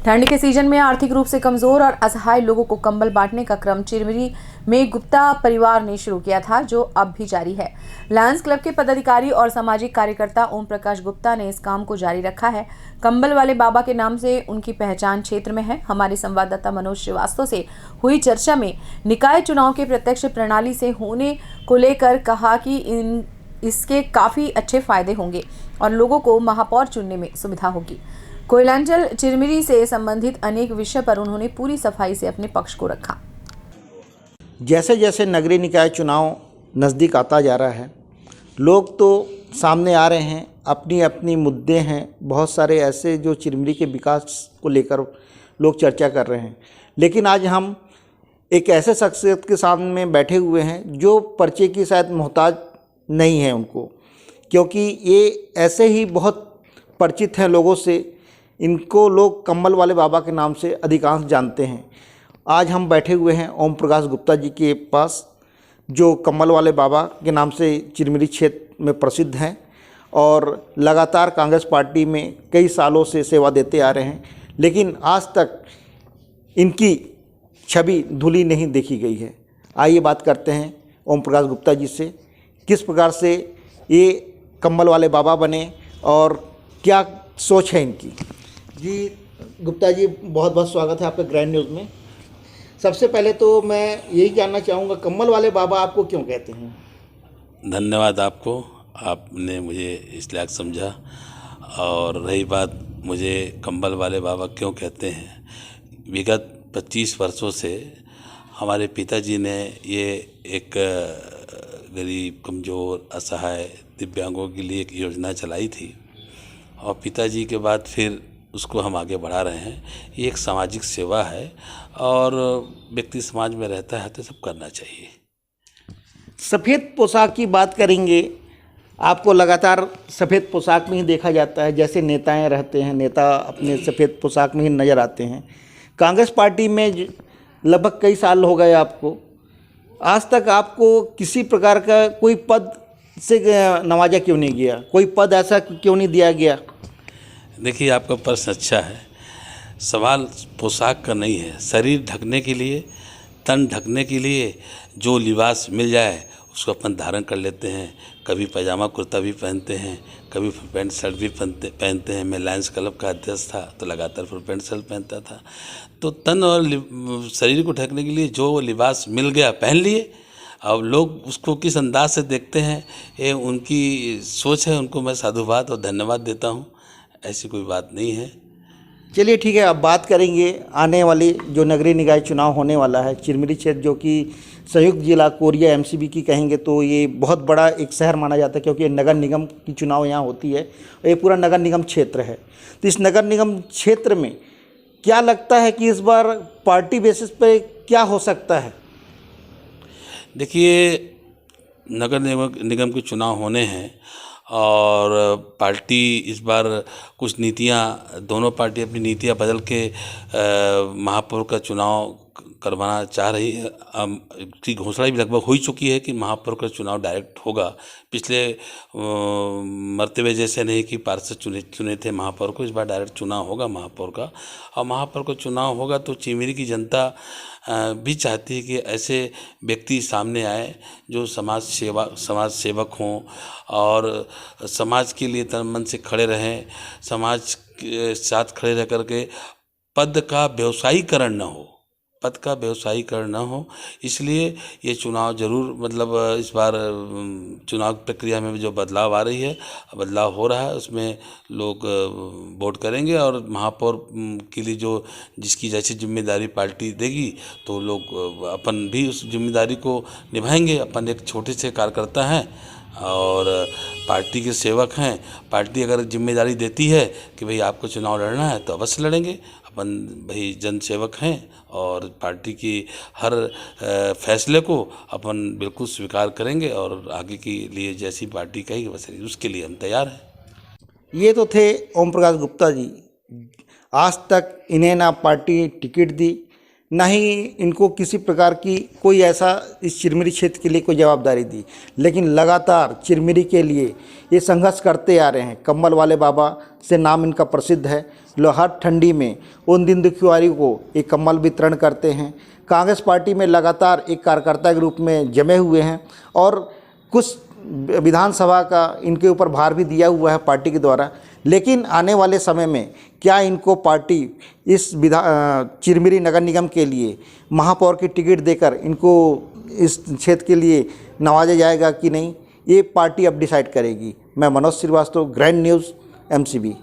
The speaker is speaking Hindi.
ठंड के सीजन में आर्थिक रूप से कमजोर और असहाय लोगों को कंबल बांटने का क्रम चिरमिरी में गुप्ता परिवार ने शुरू किया था, जो अब भी जारी है। लायंस क्लब के पदाधिकारी और सामाजिक कार्यकर्ता ओम प्रकाश गुप्ता ने इस काम को जारी रखा है। कंबल वाले बाबा के नाम से उनकी पहचान क्षेत्र में है। हमारे संवाददाता मनोज श्रीवास्तव से हुई चर्चा में निकाय चुनाव के प्रत्यक्ष प्रणाली से होने को लेकर कहा कि इसके काफी अच्छे फायदे होंगे और लोगों को महापौर चुनने में सुविधा होगी। कोयलांचल चिरमिरी से संबंधित अनेक विषय पर उन्होंने पूरी सफाई से अपने पक्ष को रखा। जैसे जैसे नगरीय निकाय चुनाव नज़दीक आता जा रहा है, लोग तो सामने आ रहे हैं, अपनी अपनी मुद्दे हैं, बहुत सारे ऐसे जो चिरमिरी के विकास को लेकर लोग चर्चा कर रहे हैं। लेकिन आज हम एक ऐसे शख्सियत के सामने बैठे हुए हैं जो पर्चे की शायद मोहताज नहीं है उनको, क्योंकि ये ऐसे ही बहुत परिचित हैं लोगों से। इनको लोग कंबल वाले बाबा के नाम से अधिकांश जानते हैं। आज हम बैठे हुए हैं ओम प्रकाश गुप्ता जी के पास, जो कंबल वाले बाबा के नाम से चिरमिरी क्षेत्र में प्रसिद्ध हैं और लगातार कांग्रेस पार्टी में कई सालों से सेवा देते आ रहे हैं, लेकिन आज तक इनकी छवि धुली नहीं देखी गई है। आइए बात करते हैं ओम प्रकाश गुप्ता जी से, किस प्रकार से ये कंबल वाले बाबा बने और क्या सोच है इनकी। जी गुप्ता जी, बहुत बहुत स्वागत है आपका ग्रैंड न्यूज़ में। सबसे पहले तो मैं यही जानना चाहूँगा, कंबल वाले बाबा आपको क्यों कहते हैं? धन्यवाद आपको, आपने मुझे इस लायक समझा। और रही बात मुझे कंबल वाले बाबा क्यों कहते हैं, विगत 25 वर्षों से हमारे पिताजी ने ये एक गरीब, कमज़ोर, असहाय दिव्यांगों के लिए एक योजना चलाई थी और पिताजी के बाद फिर उसको हम आगे बढ़ा रहे हैं। ये एक सामाजिक सेवा है और व्यक्ति समाज में रहता है तो सब करना चाहिए। सफ़ेद पोशाक की बात करेंगे, आपको लगातार सफ़ेद पोशाक में ही देखा जाता है। जैसे नेताएं रहते हैं, नेता अपने सफ़ेद पोशाक में ही नज़र आते हैं। कांग्रेस पार्टी में लगभग कई साल हो गए आपको, आज तक आपको किसी प्रकार का कोई पद से नवाजा क्यों नहीं गया, कोई पद ऐसा क्यों नहीं दिया गया? देखिए, आपका प्रश्न अच्छा है। सवाल पोशाक का नहीं है, शरीर ढकने के लिए, तन ढकने के लिए जो लिबास मिल जाए उसको अपन धारण कर लेते हैं। कभी पैजामा कुर्ता भी पहनते हैं, कभी फुल पैंट शर्ट भी पहनते हैं। मैं लायंस क्लब का अध्यक्ष था तो लगातार फुल पैंट शर्ट पहनता था। तो तन और शरीर को ढकने के लिए जो लिबास मिल गया पहन लिए। अब लोग उसको किस अंदाज से देखते हैं, ये उनकी सोच है। उनको मैं साधुवाद और धन्यवाद देता हूँ, ऐसी कोई बात नहीं है। चलिए ठीक है, अब बात करेंगे आने वाली जो नगरीय निकाय चुनाव होने वाला है। चिरमिरी क्षेत्र जो कि संयुक्त जिला कोरिया एमसीबी की कहेंगे तो ये बहुत बड़ा एक शहर माना जाता है, क्योंकि नगर निगम की चुनाव यहाँ होती है और ये पूरा नगर निगम क्षेत्र है। तो इस नगर निगम क्षेत्र में क्या लगता है कि इस बार पार्टी बेसिस पे क्या हो सकता है? देखिए, नगर निगम के चुनाव होने हैं और पार्टी इस बार कुछ नीतियां, दोनों पार्टी अपनी नीतियां बदल के महापौर का चुनाव करवाना चाह रही है। की घोषणा भी लगभग हो ही चुकी है कि महापौर का चुनाव डायरेक्ट होगा। पिछले मर्तबे जैसे नहीं कि पार्षद चुने थे महापौर को, इस बार डायरेक्ट चुनाव होगा महापौर का। और महापौर का चुनाव होगा तो चिरमिरी की जनता भी चाहती है कि ऐसे व्यक्ति सामने आए जो समाज सेवक हों और समाज के लिए तन मन से खड़े रहें, समाज के साथ खड़े रह करके पद का व्यवसायीकरण न हो, पद का व्यवसायीकरण न हो। इसलिए ये चुनाव जरूर, मतलब इस बार चुनाव प्रक्रिया में जो बदलाव आ रही है, बदलाव हो रहा है, उसमें लोग वोट करेंगे और महापौर के लिए जो जिसकी जैसी जिम्मेदारी पार्टी देगी तो लोग अपन भी उस जिम्मेदारी को निभाएंगे। अपन एक छोटे से कार्यकर्ता हैं और पार्टी के सेवक हैं। पार्टी अगर जिम्मेदारी देती है कि भाई आपको चुनाव लड़ना है तो अवश्य लड़ेंगे। अपन भाई जन सेवक हैं और पार्टी की हर फैसले को अपन बिल्कुल स्वीकार करेंगे और आगे के लिए जैसी पार्टी कहेगी वैसे उसके लिए हम तैयार हैं। ये तो थे ओम प्रकाश गुप्ता जी। आज तक इन्हें ना पार्टी टिकट दी, ना ही इनको किसी प्रकार की कोई ऐसा इस चिरमिरी क्षेत्र के लिए कोई जवाबदारी दी, लेकिन लगातार चिरमिरी के लिए ये संघर्ष करते आ रहे हैं। कम्बल वाले बाबा से नाम इनका प्रसिद्ध है। लोग हर ठंडी में उन दिन दुखियारी को एक कम्बल वितरण करते हैं। कांग्रेस पार्टी में लगातार एक कार्यकर्ता के रूप में जमे हुए हैं और कुछ विधानसभा का इनके ऊपर भार भी दिया हुआ है पार्टी के द्वारा। लेकिन आने वाले समय में क्या इनको पार्टी इस चिरमिरी नगर निगम के लिए महापौर की टिकट देकर इनको इस क्षेत्र के लिए नवाजा जाएगा कि नहीं, ये पार्टी अब डिसाइड करेगी। मैं Manoj Srivastava, grand news, MCB।